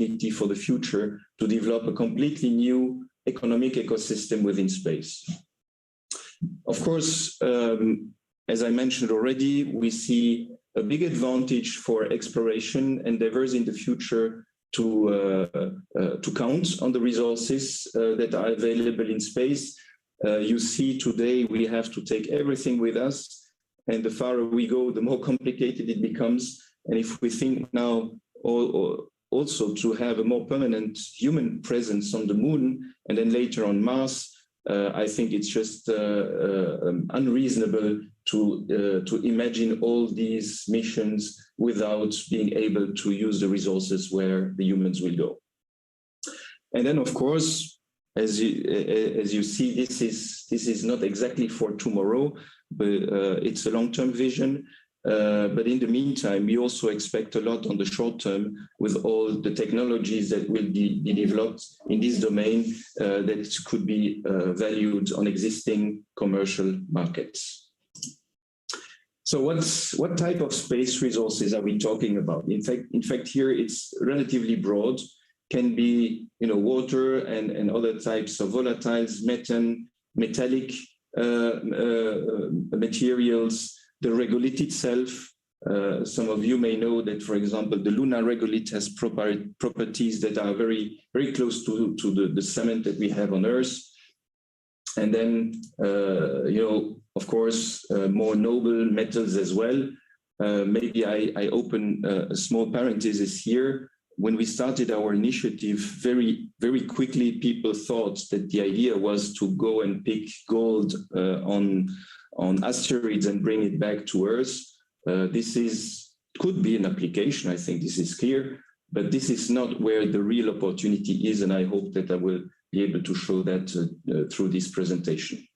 opportunity for the future to develop a completely new economic ecosystem within space. Of course, as I mentioned already, we see a big advantage for exploration endeavors in the future to count on the resources that are available in space. You see today we have to take everything with us, and the farther we go, the more complicated it becomes. And if we think now also to have a more permanent human presence on the moon and then later on Mars, I think it's just unreasonable to imagine all these missions without being able to use the resources where the humans will go. And then, of course, as you see, this is not exactly for tomorrow, but it's a long-term vision. But in the meantime, we also expect a lot on the short term with all the technologies that will be developed in this domain that could be valued on existing commercial markets. So what type of space resources are we talking about? In fact, here it's relatively broad. Can be, water and other types of volatiles, methane, metallic materials, the regolith itself. Some of you may know that, for example, the lunar regolith has properties that are very, very close to the cement that we have on Earth. And then, of course, more noble metals as well. Maybe I open a small parenthesis here. When we started our initiative, very, very quickly, people thought that the idea was to go and pick gold on asteroids and bring it back to Earth. Could be an application, I think this is clear, but this is not where the real opportunity is, and I hope that I will be able to show that through this presentation.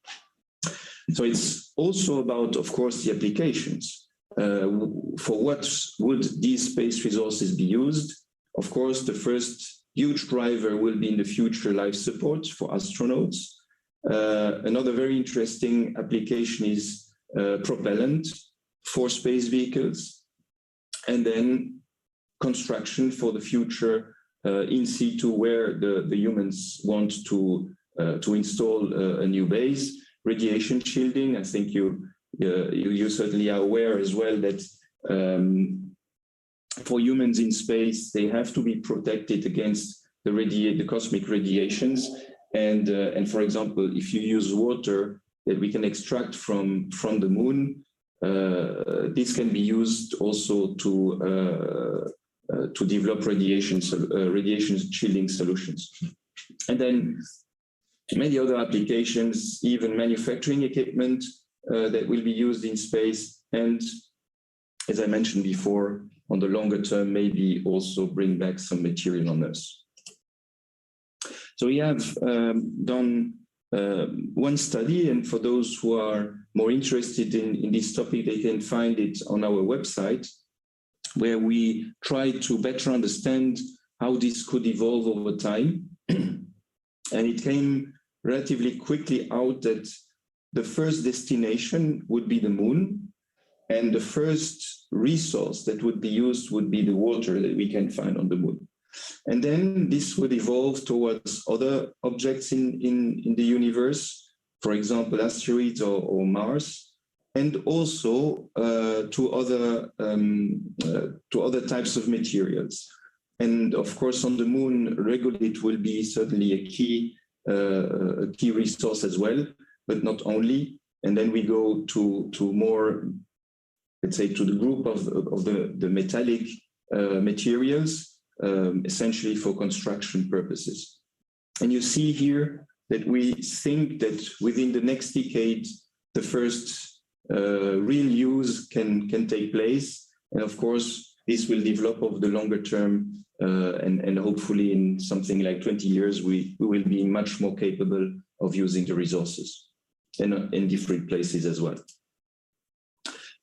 So it's also about, of course, the applications. For what would these space resources be used? Of course, the first huge driver will be in the future life support for astronauts. Another very interesting application is propellant for space vehicles, and then construction for the future in situ where the humans want to install a new base. Radiation shielding, I think you certainly are aware as well that for humans in space, they have to be protected against the cosmic radiations. And for example, if you use water that we can extract from the moon, this can be used also to develop radiation shielding solutions. And then many other applications, even manufacturing equipment that will be used in space. And as I mentioned before, on the longer term, maybe also bring back some material on Earth. So we have done one study, and for those who are more interested in this topic, they can find it on our website, where we try to better understand how this could evolve over time. And it came relatively quickly out that the first destination would be the moon, and the first resource that would be used would be the water that we can find on the moon. And then this would evolve towards other objects in the universe, for example, asteroids or Mars, and also to other types of materials. And of course, on the moon, regolith will be certainly a key resource as well, but not only. And then we go to more, let's say, to the group of the metallic materials, essentially for construction purposes. And you see here that we think that within the next decade, the first real use can take place. And of course, this will develop over the longer term, and hopefully in something like 20 years, we will be much more capable of using the resources in different places as well.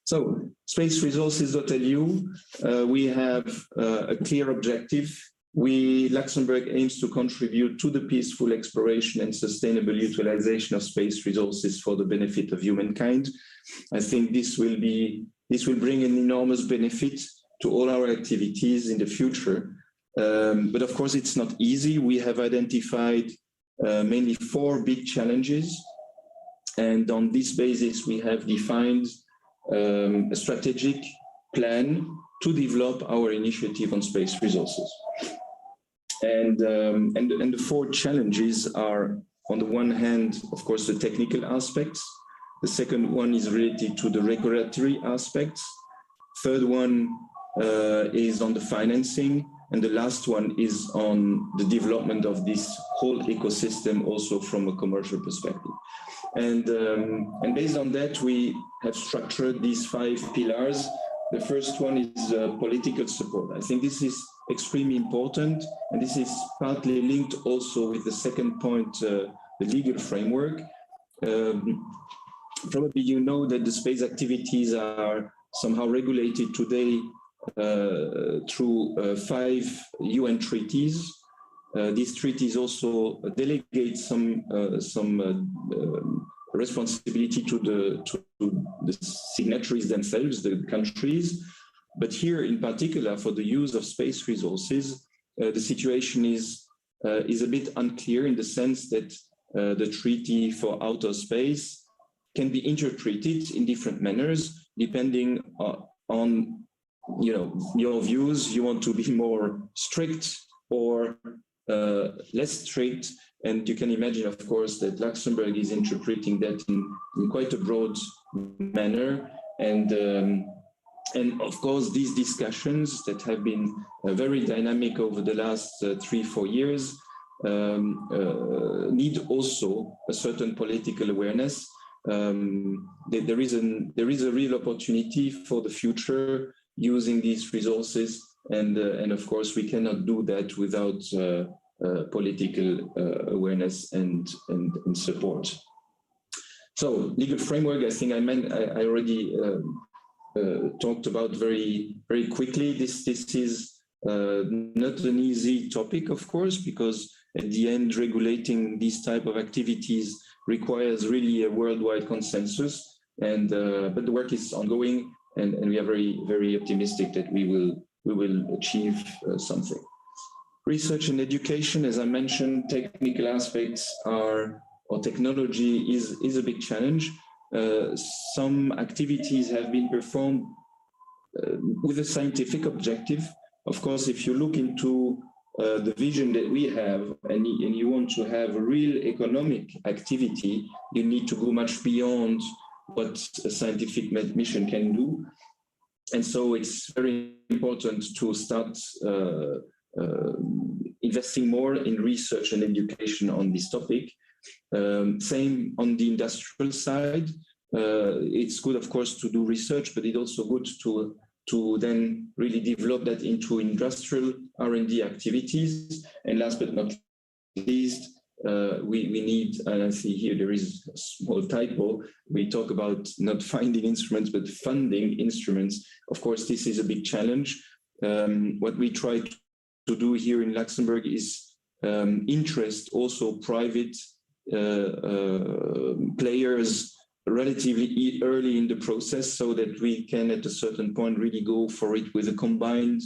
So spaceresources.lu, we have a clear objective. Luxembourg aims to contribute to the peaceful exploration and sustainable utilization of space resources for the benefit of humankind. I think this will bring an enormous benefit to all our activities in the future. But of course, it's not easy. We have identified mainly 4 big challenges. And on this basis, we have defined a strategic plan to develop our initiative on space resources. And the 4 challenges are, on the one hand, of course, the technical aspects. The second one is related to the regulatory aspects. Third one is on the financing. And the last one is on the development of this whole ecosystem, also from a commercial perspective. And based on that, we have structured these 5 pillars. The first one is political support. I think this is extremely important, and this is partly linked also with the second point, the legal framework. Probably you know that the space activities are somehow regulated today through 5 UN treaties. These treaties also delegate some responsibility to the signatories themselves, the countries. But here, in particular, for the use of space resources, the situation is a bit unclear in the sense that the Treaty for Outer Space can be interpreted in different manners depending on your views. You want to be more strict or less strict, and you can imagine, of course, that Luxembourg is interpreting that in quite a broad manner, and of course these discussions that have been very dynamic over the last 3-4 years need also a certain political awareness. There is a real opportunity for the future using these resources, and of course we cannot do that without political awareness and support. So legal framework, I think I already talked about very quickly. This is not an easy topic, of course, because at the end regulating these type of activities requires really a worldwide consensus, and but the work is ongoing, and we are very optimistic that we will achieve something. Research and education, as I mentioned, technical aspects or technology is a big challenge. Some activities have been performed with a scientific objective. Of course, if you look into the vision that we have, and you want to have a real economic activity, you need to go much beyond what a scientific mission can do. And so it's very important to start investing more in research and education on this topic. Same on the industrial side. It's good, of course, to do research, but it's also good to then really develop that into industrial R&D activities. And last but not least, we need, and I see here there is a small typo, we talk about not finding instruments, but funding instruments. Of course, this is a big challenge. What we try to do here in Luxembourg is interest also private players relatively early in the process, so that we can at a certain point really go for it with a combined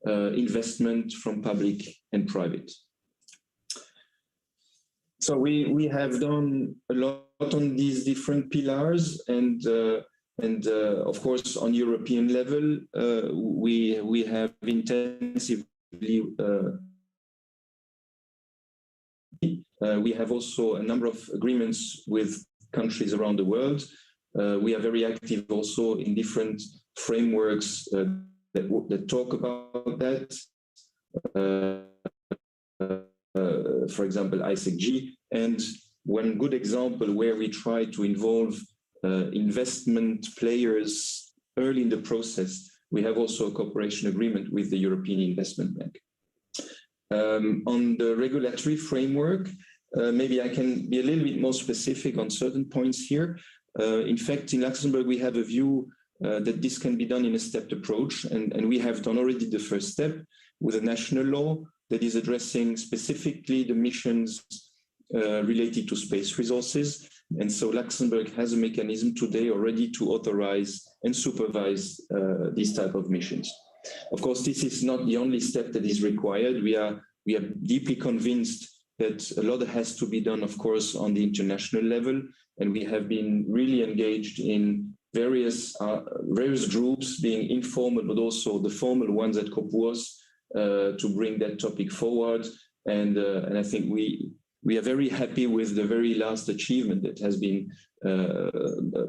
investment from public and private. So we have done a lot on these different pillars, and of course on European level we have intensively we have also a number of agreements with countries around the world. We are very active also in different frameworks that talk about that. For example, EZRIK, and one good example where we try to involve investment players early in the process. We have also a cooperation agreement with the European Investment Bank. On the regulatory framework, maybe I can be a little bit more specific on certain points here. In fact, in Luxembourg, we have a view that this can be done in a stepped approach, and we have done already the first step with a national law that is addressing specifically the missions related to space resources. And so Luxembourg has a mechanism today already to authorize and supervise these type of missions. Of course, this is not the only step that is required. We are deeply convinced that a lot has to be done, of course, on the international level, and we have been really engaged in various groups, being informal, but also the formal ones at COPUOS, to bring that topic forward. And I think we are very happy with the very last achievement that has been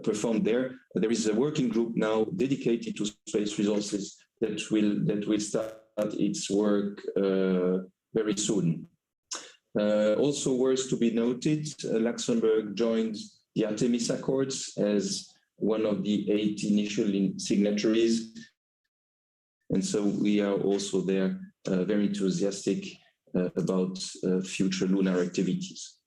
performed there. There is a working group now dedicated to space resources that will start its work very soon. Also worth to be noted, Luxembourg joined the Artemis Accords as one of the 8 initial signatories. And so we are also there very enthusiastic about future lunar activities.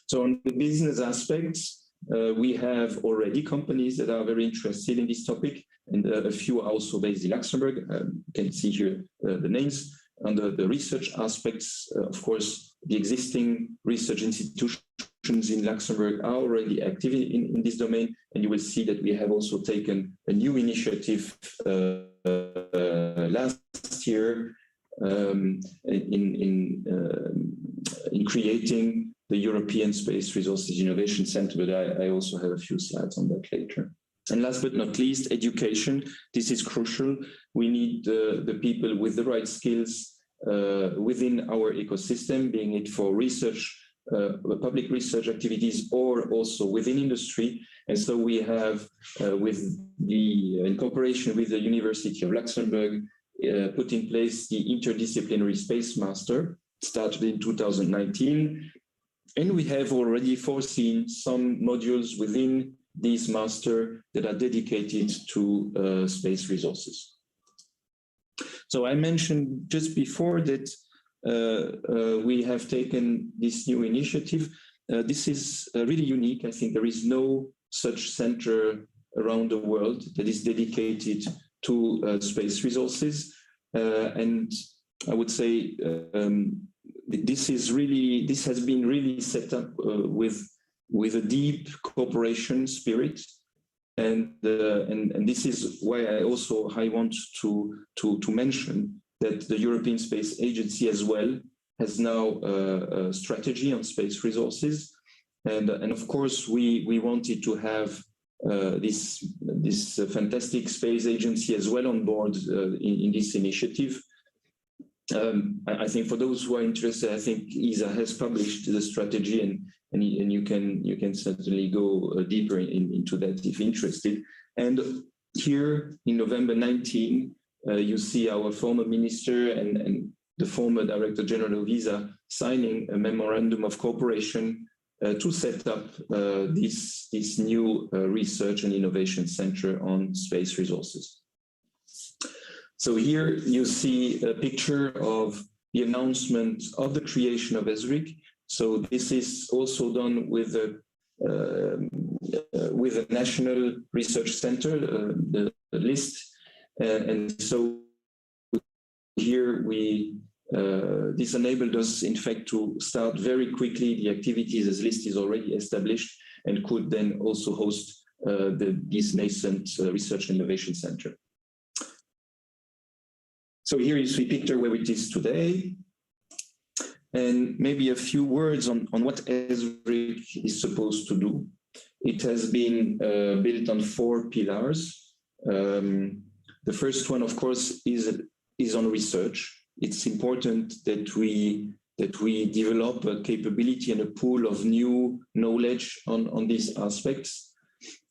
So on the business aspects, we have already companies that are very interested in this topic, and a few are also based in Luxembourg. You can see here the names. Under the research aspects, of course, the existing research institutions in Luxembourg are already active in this domain, and you will see that we have also taken a new initiative last year in creating the European Space Resources Innovation Center, but I also have a few slides on that later. And last but not least, education. This is crucial. We need the people with the right skills within our ecosystem, being it for research, public research activities, or also within industry. And so we have, in cooperation with the University of Luxembourg, put in place the interdisciplinary Space Master, started in 2019. And we have already foreseen some modules within this master that are dedicated to space resources. So I mentioned just before that we have taken this new initiative. This is really unique. I think there is no such center around the world that is dedicated to space resources. And I would say this has been really set up with a deep cooperation spirit, and this is why I want to mention that the European Space Agency as well has now a strategy on space resources, and of course we wanted to have this fantastic space agency as well on board in this initiative. I think for those who are interested, I think ESA has published the strategy, and you can certainly go deeper into that if interested. And here in November 19, you see our former minister and the former Director General of ESA signing a Memorandum of Cooperation to set up this new research and innovation center on space resources. So here you see a picture of the announcement of the creation of EZRIK. So this is also done with a national research center, the list, and so here this enabled us, in fact, to start very quickly the activities as list is already established, and could then also host this nascent research and innovation center. So here you see a picture where it is today, and maybe a few words on what EZRIK is supposed to do. It has been built on 4 pillars. The first one, of course, is on research. It's important that we develop a capability and a pool of new knowledge on these aspects.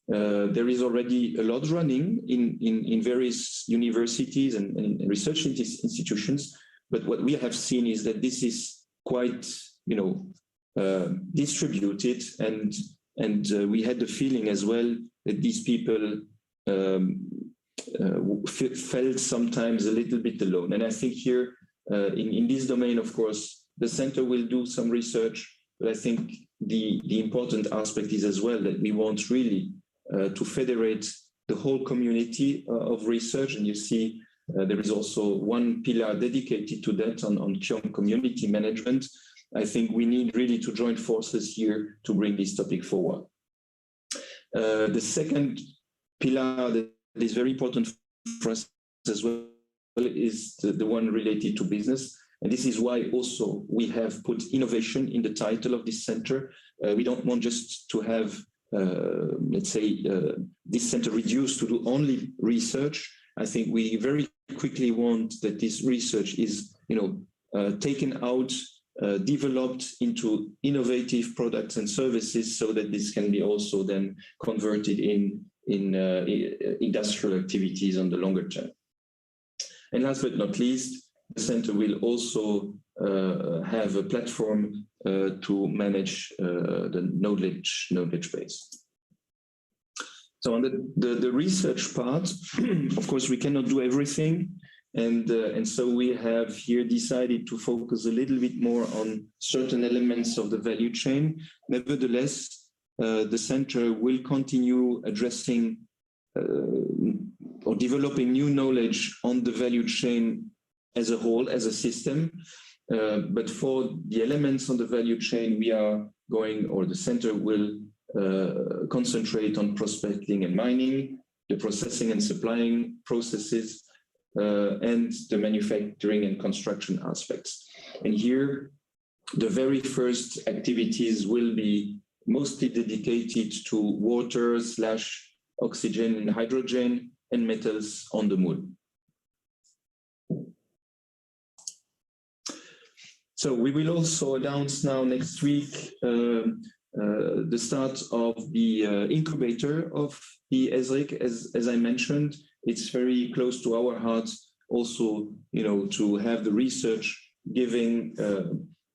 There is already a lot running in various universities and research institutions, but what we have seen is that this is quite, distributed, and we had the feeling as well that these people felt sometimes a little bit alone. And I think here in this domain, of course, the center will do some research, but I think the important aspect is as well that we want really to federate the whole community of research. And you see there is also one pillar dedicated to that on community management. I think we need really to join forces here to bring this topic forward. The second pillar that is very important for us as well is the one related to business. And this is why also we have put innovation in the title of this center. We don't want just to have, let's say, this center reduced to do only research. I think we very quickly want that this research is, taken out, developed into innovative products and services, so that this can be also then converted in industrial activities on the longer term. And last but not least, the center will also have a platform to manage the knowledge base. So on the research part, of course, we cannot do everything. And so we have here decided to focus a little bit more on certain elements of the value chain. Nevertheless, the center will continue addressing or developing new knowledge on the value chain as a whole, as a system. But for the elements on the value chain, we are going, or the center will concentrate on prospecting and mining, the processing and supplying processes, and the manufacturing and construction aspects. And here, the very first activities will be mostly dedicated to water / oxygen and hydrogen and metals on the moon. So we will also announce now next week the start of the incubator of the EZRIK. As I mentioned, it's very close to our hearts also, to have the research giving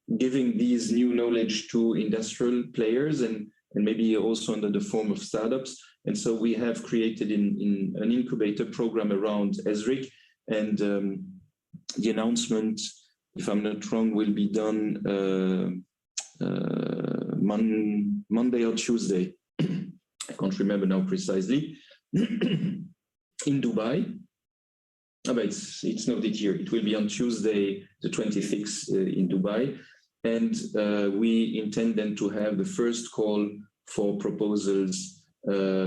these new knowledge to industrial players and maybe also under the form of startups. And so we have created in an incubator program around EZRIK, and the announcement, if I'm not wrong, will be done Monday or Tuesday. I can't remember now precisely. In Dubai. But it's noted here. It will be on Tuesday, the 26th in Dubai. And we intend then to have the first call for proposals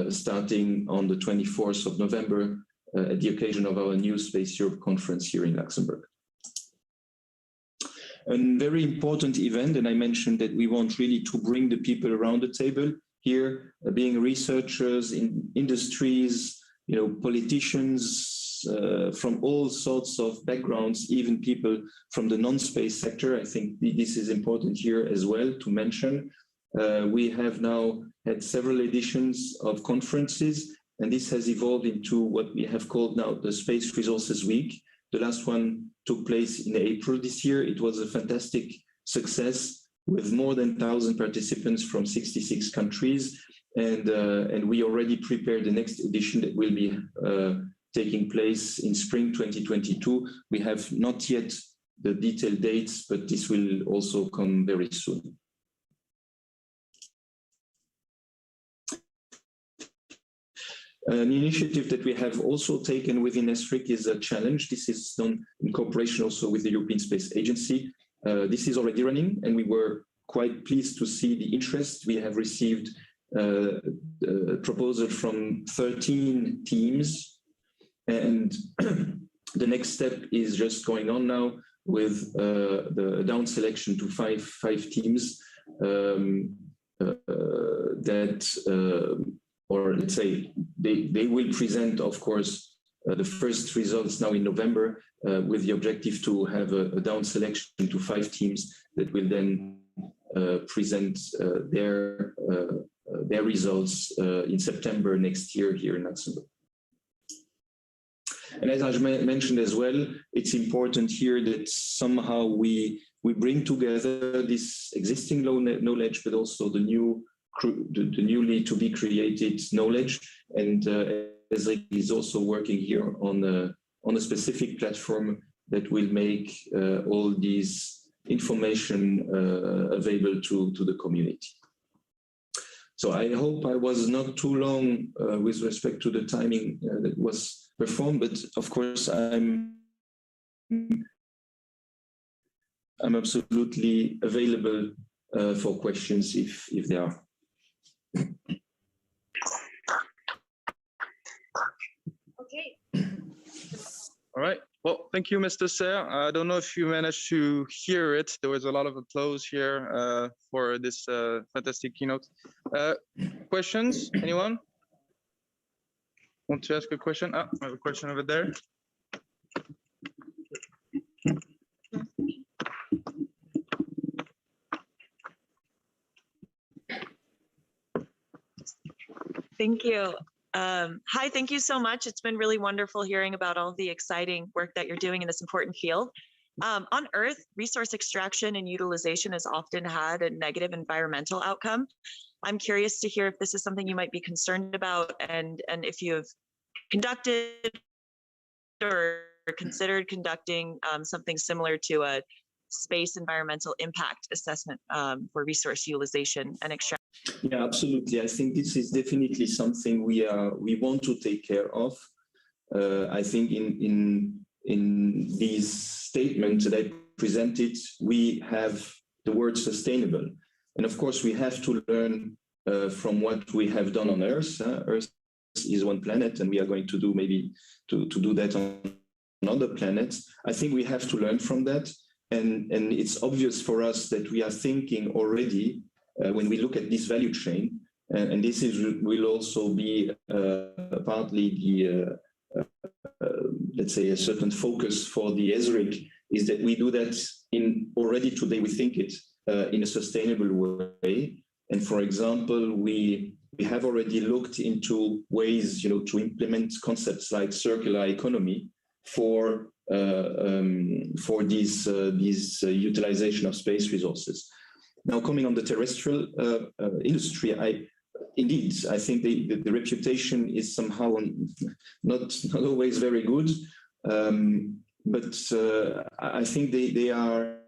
starting on the 24th of November at the occasion of our New Space Europe conference here in Luxembourg. A very important event, and I mentioned that we want really to bring the people around the table here, being researchers in industries, politicians from all sorts of backgrounds, even people from the non-space sector. I think this is important here as well to mention. We have now had several editions of conferences, and this has evolved into what we have called now the Space Resources Week. The last one took place in April this year. It was a fantastic success with more than 1,000 participants from 66 countries. And we already prepared the next edition that will be taking place in spring 2022. We have not yet the detailed dates, but this will also come very soon. An initiative that we have also taken within EZRIK is a challenge. This is done in cooperation also with the European Space Agency. This is already running, and we were quite pleased to see the interest. We have received a proposal from 13 teams, and the next step is just going on now with the down selection to five teams or let's say they will present, of course, the first results now in November with the objective to have a down selection to 5 teams that will then present their results in September next year here in Luxembourg. And as I mentioned as well, it's important here that somehow we bring together this existing knowledge, but also the newly to be created knowledge. And EZRIK is also working here on a specific platform that will make all these information available to the community. So I hope I was not too long with respect to the timing that was performed, but of course I'm absolutely available for questions if there are. Okay. All right. Well, thank you, Mr. Serre. I don't know if you managed to hear it. There was a lot of applause here for this fantastic keynote. Questions? Anyone want to ask a question? I have a question over there. Thank you. Hi, thank you so much. It's been really wonderful hearing about all the exciting work that you're doing in this important field. On Earth, resource extraction and utilization has often had a negative environmental outcome. I'm curious to hear if this is something you might be concerned about, and if you have conducted or considered conducting something similar to a space environmental impact assessment for resource utilization and extraction. Yeah, absolutely. I think this is definitely something we want to take care of. I think in these statements that I presented, we have the word sustainable, and of course we have to learn from what we have done on Earth. Earth is one planet, and we are going to do maybe to do that on other planets. I think we have to learn from that, and it's obvious for us that we are thinking already. When we look at this value chain, and this will also be partly the, let's say, a certain focus for the EZRIK, is that we do that already today, we think it in a sustainable way. And for example, we have already looked into ways, to implement concepts like circular economy for this utilization of space resources. Now, coming on the terrestrial industry, I think the reputation is somehow not always very good, but I think they are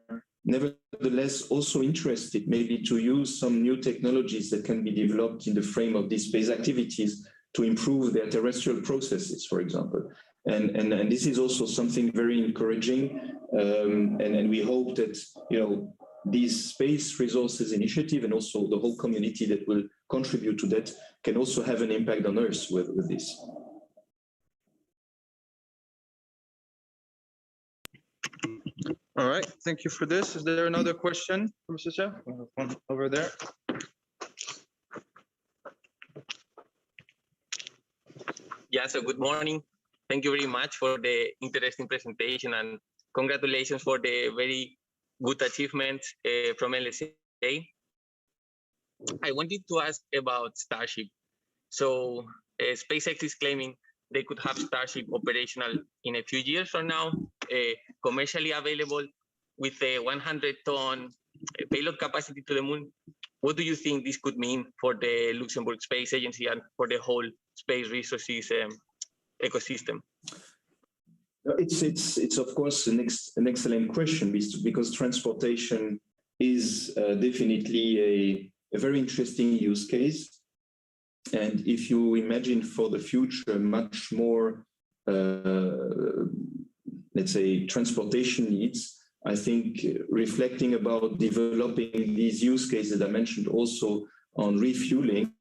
nevertheless also interested maybe to use some new technologies that can be developed in the frame of these space activities to improve their terrestrial processes, for example. And this is also something very encouraging, and we hope that, these space resources initiative and also the whole community that will contribute to that can also have an impact on Earth with this. All right, thank you for this. Is there another question from Mr. Serre? One over there. Yeah, so good morning. Thank you very much for the interesting presentation, and congratulations for the very good achievements from LSA. I wanted to ask about Starship. So SpaceX is claiming they could have Starship operational in a few years from now, commercially available with a 100-ton payload capacity to the moon. What do you think this could mean for the Luxembourg Space Agency and for the whole space resources ecosystem? It's of course an excellent question, because transportation is definitely a very interesting use case. And if you imagine for the future much more, let's say, transportation needs, I think reflecting about developing these use cases I mentioned also on refueling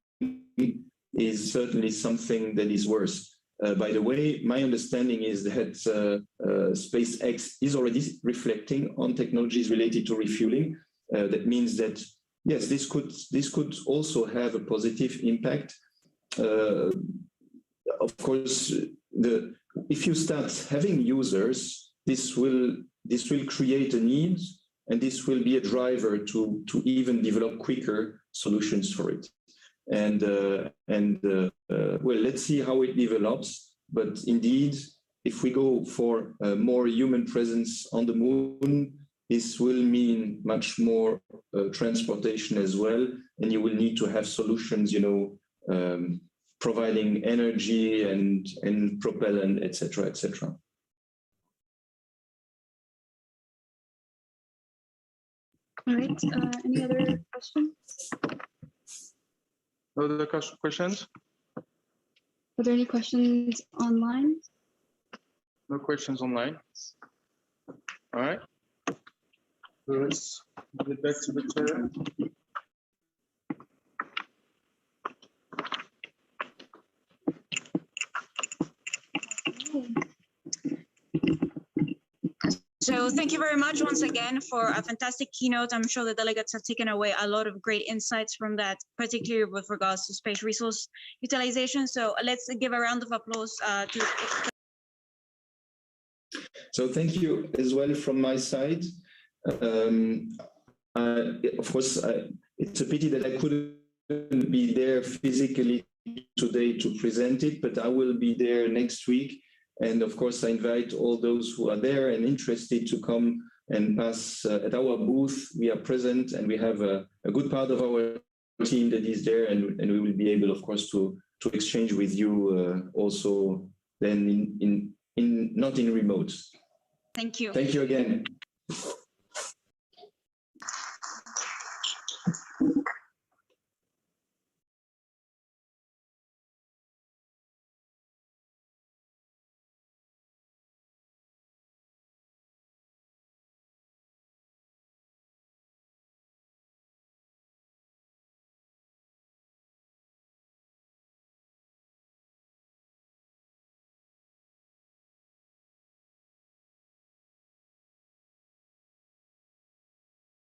is certainly something that is worth. By the way, my understanding is that SpaceX is already reflecting on technologies related to refueling. That means that, yes, this could also have a positive impact. Of course, if you start having users, this will create a need, and this will be a driver to even develop quicker solutions for it. Well, let's see how it develops. But indeed, if we go for more human presence on the moon, this will mean much more transportation as well, and you will need to have solutions, providing energy and propellant, etc., etc. All right. Any other questions? Other questions? Are there any questions online? No questions online. All right. So let's get back to the chair. thank you very much once again for a fantastic keynote. I'm sure the delegates have taken away a lot of great insights from that, particularly with regards to space resource utilization. So let's give a round of applause to. So thank you as well from my side. Of course, it's a pity that I couldn't be there physically today to present it, but I will be there next week. And of course, I invite all those who are there and interested to come and pass at our booth. We are present and we have a good part of our team that is there, and we will be able, of course, to exchange with you also then in not in remote. Thank you. Thank you again.